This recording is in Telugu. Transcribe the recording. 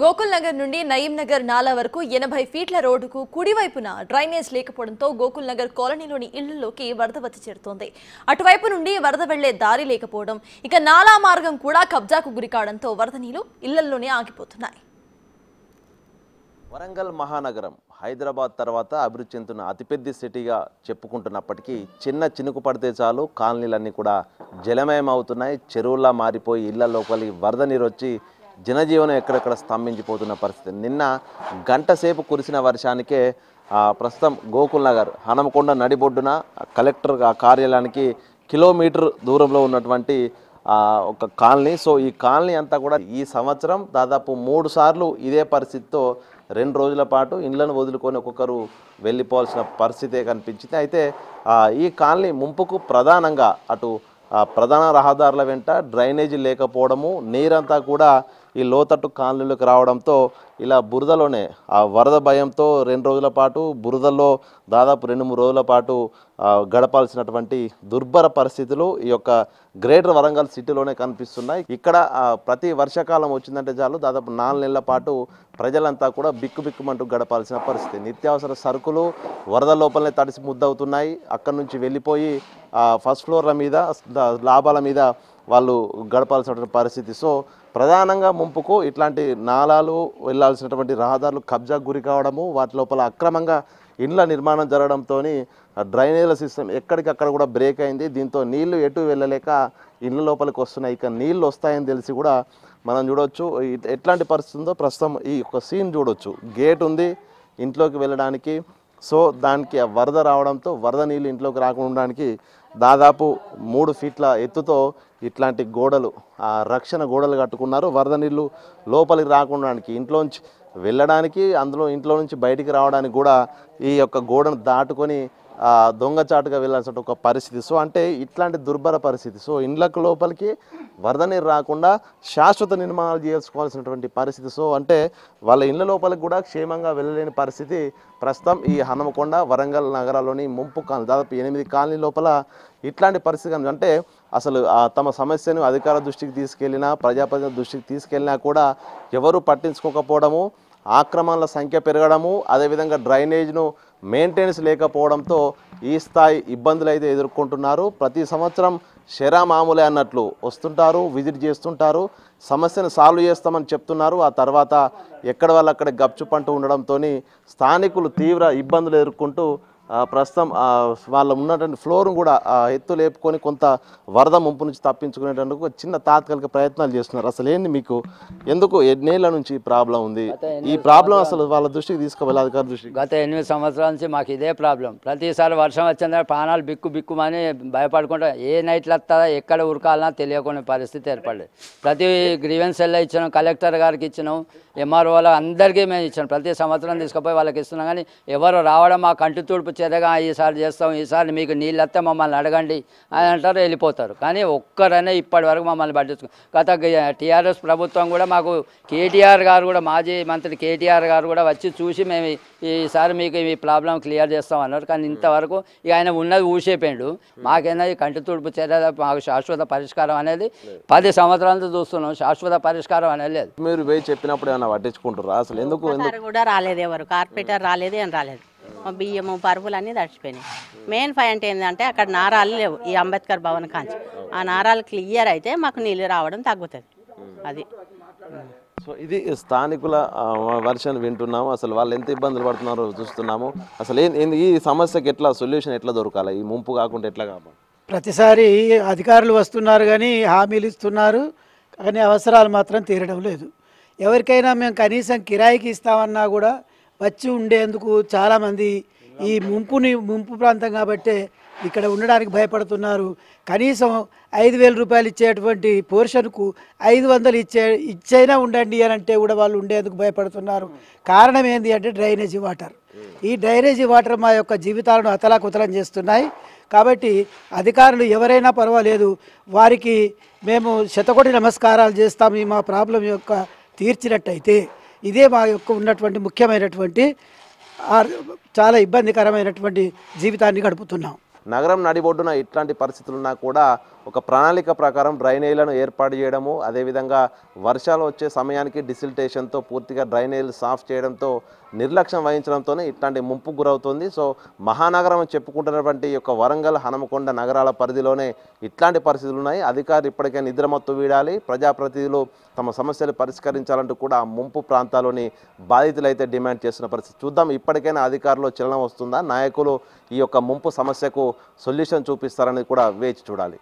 గోకుల్ నగర్ నుండి నయీం నగర్ నాలా వరకు 80 ఫీట్ల రోడ్డుకు కుడివైపున డ్రైనేజ్ లేకపోవడంతో గోకుల్ నగర్ కాలనీలోని ఇళ్లలోకి వరద వచ్చి చేరుతోంది. అటువైపు నుండి వరద వెళ్లే దారి లేకపోవడం, ఇక నాలా మార్గం కూడా కబ్జాకు గురికావడంతో వరద నీళ్లు ఇళ్లలోనే ఆగిపోతున్నాయి. వరంగల్ మహానగరం హైదరాబాద్ తర్వాత అభివృద్ధి చెందుతున్న అతిపెద్ద సిటీగా చెప్పుకుంటున్నప్పటికీ చిన్న చినుకు పడితే చాలు కాలనీలన్నీ కూడా జలమయం అవుతున్నాయి. చెరువుల్లా మారిపోయి ఇళ్ల లోపలి వరద నీరు వచ్చి జనజీవనం ఎక్కడెక్కడ స్తంభించిపోతున్న పరిస్థితి. నిన్న గంట సేపు కురిసిన వర్షానికే ప్రస్తుతం గోకుల్ నగర్ హనుమకొండ నడిబొడ్డున కలెక్టర్ కార్యాలయానికి కిలోమీటర్ దూరంలో ఉన్నటువంటి ఒక కాలనీ. సో ఈ కాలనీ అంతా కూడా ఈ సంవత్సరం దాదాపు 3 సార్లు ఇదే పరిస్థితితో 2 రోజుల పాటు ఇండ్లను వదులుకొని ఒక్కొక్కరు వెళ్ళిపోవాల్సిన పరిస్థితే కనిపించింది. అయితే ఈ కాలనీ ముంపుకు ప్రధానంగా అటు ప్రధాన రహదారుల వెంట డ్రైనేజీ లేకపోవడము, నీరంతా కూడా ఈ లోతట్టు కాలనీలోకి రావడంతో ఇలా బురదలోనే వరద భయంతో 2 రోజుల పాటు బురదల్లో దాదాపు 2-3 రోజుల పాటు గడపాల్సినటువంటి దుర్భర పరిస్థితులు ఈ యొక్క గ్రేటర్ వరంగల్ సిటీలోనే కనిపిస్తున్నాయి. ఇక్కడ ప్రతి వర్షాకాలం వచ్చిందంటే చాలు దాదాపు 4 నెలల పాటు ప్రజలంతా కూడా బిక్కుబిక్కుమంటూ గడపాల్సిన పరిస్థితి. నిత్యావసర సరుకులు వరద లోపలనే తడిసి ముద్దవుతున్నాయి. అక్కడి నుంచి వెళ్ళిపోయి ఫస్ట్ ఫ్లోర్ల మీద లాభాల మీద వాళ్ళు గడపాల్సినటువంటి పరిస్థితి. సో ప్రధానంగా ముంపుకు ఇట్లాంటి నాలాలు వెళ్ళాల్సినటువంటి రహదారులు కబ్జాకు గురి కావడము, వాటి లోపల అక్రమంగా ఇండ్ల నిర్మాణం జరగడంతో డ్రైనేజీల సిస్టమ్ ఎక్కడికక్కడ కూడా బ్రేక్ అయింది. దీంతో నీళ్లు ఎటు వెళ్ళలేక ఇండ్ల లోపలికి వస్తున్నాయి. ఇక నీళ్ళు వస్తాయని తెలిసి కూడా మనం చూడవచ్చు ఎట్లాంటి పరిస్థితి ఉందో. ప్రస్తుతం ఈ ఒక సీన్ చూడొచ్చు, గేట్ ఉంది ఇంట్లోకి వెళ్ళడానికి. సో దానికి వరద రావడంతో వరద నీళ్ళు ఇంట్లోకి రాకుండా దాదాపు 3 ఫీట్ల ఎత్తుతో ఇట్లాంటి గోడలు రక్షణ గోడలు కట్టుకున్నారు. వరద నీళ్ళు లోపలికి రాకుండా ఇంట్లోంచి వెళ్ళడానికి, అందులో ఇంట్లో నుంచి బయటికి రావడానికి కూడా ఈ యొక్క గోడను దాటుకొని దొంగచాటుగా వెళ్ళాల్సిన ఒక పరిస్థితి. సో అంటే ఇట్లాంటి దుర్భర పరిస్థితి. సో ఇండ్లకు లోపలికి వరద నీరు రాకుండా శాశ్వత నిర్మాణాలు చేసుకోవాల్సినటువంటి పరిస్థితి. సో అంటే వాళ్ళ ఇళ్ళ లోపలికి కూడా క్షేమంగా వెళ్ళలేని పరిస్థితి ప్రస్తుతం ఈ హనుమకొండ వరంగల్ నగరాల్లోని ముంపు కాలనీ దాదాపు 8 కాలనీ లోపల ఇట్లాంటి పరిస్థితి. అంటే అసలు తమ సమస్యను అధికార దృష్టికి తీసుకెళ్ళినా, ప్రజాప్రతినిధుల దృష్టికి తీసుకెళ్ళినా కూడా ఎవరు పట్టించుకోకపోవడము, ఆక్రమణల సంఖ్య పెరగడము, అదేవిధంగా డ్రైనేజ్ను మెయింటెనెన్స్ లేకపోవడంతో ఈ స్థాయి ఇబ్బందులు అయితే ఎదుర్కొంటున్నారు. ప్రతి సంవత్సరం షెరా మామూలే అన్నట్లు వస్తుంటారు, విజిట్ చేస్తుంటారు, సమస్యను సాల్వ్ చేస్తామని చెప్తున్నారు. ఆ తర్వాత ఎక్కడ వాళ్ళు అక్కడ గప్చుపంటూ ఉండడంతో స్థానికులు తీవ్ర ఇబ్బందులు ఎదుర్కొంటూ ప్రస్తుతం వాళ్ళ ఉన్నటువంటి ఫ్లోర్ను కూడా ఎత్తు లేపుకొని కొంత వరద ముంపు నుంచి తప్పించుకునేటందుకు చిన్న తాత్కాలిక ప్రయత్నాలు చేస్తున్నారు. అసలు ఏంది మీకు ఎందుకు ఎన్నేళ్ల నుంచి ఈ ప్రాబ్లం ఉంది? ఈ ప్రాబ్లం అసలు వాళ్ళ దృష్టికి తీసుకోవాలి, అధికార దృష్టికి. గత 8 సంవత్సరాల నుంచి మాకు ఇదే ప్రాబ్లం. ప్రతిసారి వర్షం వచ్చిందా ప్రాణాలు బిక్కుమని భయపడుకుంటా ఏ నైట్లు వస్తుందా ఎక్కడ ఉరకాలన్నా తెలియకునే పరిస్థితి ఏర్పడలేదు. ప్రతి గ్రీవెన్స్ సెల్ ఇచ్చినాం, కలెక్టర్ గారికి ఇచ్చినాం, ఎంఆర్ఓ అందరికీ మేము ఇచ్చాం. ప్రతి సంవత్సరం తీసుకుపోయి వాళ్ళకి ఇస్తున్నాం. కానీ ఎవరు రావడం మా కంటి తుడుపు చెరగా ఈసారి చేస్తాం, ఈసారి మీకు నీళ్ళు వస్తే మమ్మల్ని అడగండి అని అంటారు, వెళ్ళిపోతారు. కానీ ఒక్కరనే ఇప్పటి వరకు మమ్మల్ని పట్టించుకో. గత టీఆర్ఎస్ ప్రభుత్వం కూడా మాకు కేటీఆర్ గారు కూడా మాజీ మంత్రి కేటీఆర్ గారు కూడా వచ్చి చూసి మేము ఈసారి మీకు ఈ ప్రాబ్లం క్లియర్ చేస్తాం అన్నారు. కానీ ఇంతవరకు ఇక ఆయన ఉన్నది ఊసేపోయిండు. మాకైనా ఈ కంటి తుడుపు చర్య మాకు శాశ్వత పరిష్కారం అనేది 10 సంవత్సరాలతో చూస్తున్నాం. శాశ్వత పరిష్కారం అనేది లేదు. మీరు పోయి చెప్పినప్పుడు ఏమైనా పట్టించుకుంటారు? అసలు ఎందుకు కూడా రాలేదు, ఎవరు కార్పొరేటర్ రాలేదు, ఏం రాలేదు. బియ్యము పరుపులు అన్నీ తడిచిపోయినాయి. మెయిన్ పాయింట్ ఏంటంటే అక్కడ నారాలు లేవు. ఈ అంబేద్కర్ భవన్ కాంచి ఆ నారాలు క్లియర్ అయితే మాకు నీళ్ళు రావడం తగ్గుతుంది. అది సో ఇది స్థానికుల వర్షన్ వింటున్నాము. అసలు వాళ్ళు ఎంత ఇబ్బందులు పడుతున్నారో చూస్తున్నాము. అసలు ఈ సమస్యకి ఎట్లా సొల్యూషన్ ఎట్లా దొరకాలి? ఈ ముంపు కాకుండా ఎట్లా కావాలి? ప్రతిసారి అధికారులు వస్తున్నారు కానీ హామీలు ఇస్తున్నారు, కానీ అవసరాలు మాత్రం తీరడం లేదు. ఎవరికైనా మేము కనీసం కిరాయికి ఇస్తామన్నా కూడా వచ్చి ఉండేందుకు చాలామంది ఈ ముంపు ప్రాంతం కాబట్టే ఇక్కడ ఉండడానికి భయపడుతున్నారు. కనీసం 5,000 రూపాయలు ఇచ్చేటువంటి పోర్షన్కు 500 ఇచ్చైనా ఉండండి అని అంటే కూడా వాళ్ళు ఉండేందుకు భయపడుతున్నారు. కారణం ఏంటి అంటే డ్రైనేజీ వాటర్. ఈ డ్రైనేజీ వాటర్ మా యొక్క జీవితాలను అతలాకుతలం చేస్తున్నాయి. కాబట్టి అధికారులు ఎవరైనా పర్వాలేదు, వారికి మేము శతకోటి నమస్కారాలు చేస్తాము. ఈ మా ప్రాబ్లం యొక్క తీర్చినట్టయితే ఇదే మా యొక్క ఉన్నటువంటి ముఖ్యమైనటువంటి చాలా ఇబ్బందికరమైనటువంటి జీవితాన్ని గడుపుతున్నాం. నగరం నడిబొడ్డున ఇట్లాంటి పరిస్థితులున్నా కూడా ఒక ప్రణాళిక ప్రకారం డ్రైనేజీలను ఏర్పాటు చేయడము, అదేవిధంగా వర్షాలు వచ్చే సమయానికి డిసిల్టేషన్తో పూర్తిగా డ్రైనేజీలు సాఫ్ చేయడంతో నిర్లక్ష్యం వహించడంతోనే ఇట్లాంటి ముంపుకు గురవుతుంది. సో మహానగరం అని చెప్పుకుంటున్నటువంటి ఈ యొక్క వరంగల్, హనుమకొండ నగరాల పరిధిలోనే ఇట్లాంటి పరిస్థితులు ఉన్నాయి. అధికారులు ఇప్పటికే నిద్రమత్తు వీడాలి, ప్రజాప్రతినిధులు తమ సమస్యలు పరిష్కరించాలంటూ కూడా ముంపు ప్రాంతాల్లోని బాధితులు అయితే డిమాండ్ చేస్తున్న పరిస్థితి. చూద్దాం ఇప్పటికైనా అధికారులు చలనం వస్తుందా, నాయకులు ఈ యొక్క ముంపు సమస్యకు సొల్యూషన్ చూపిస్తారనేది కూడా వేచి చూడాలి.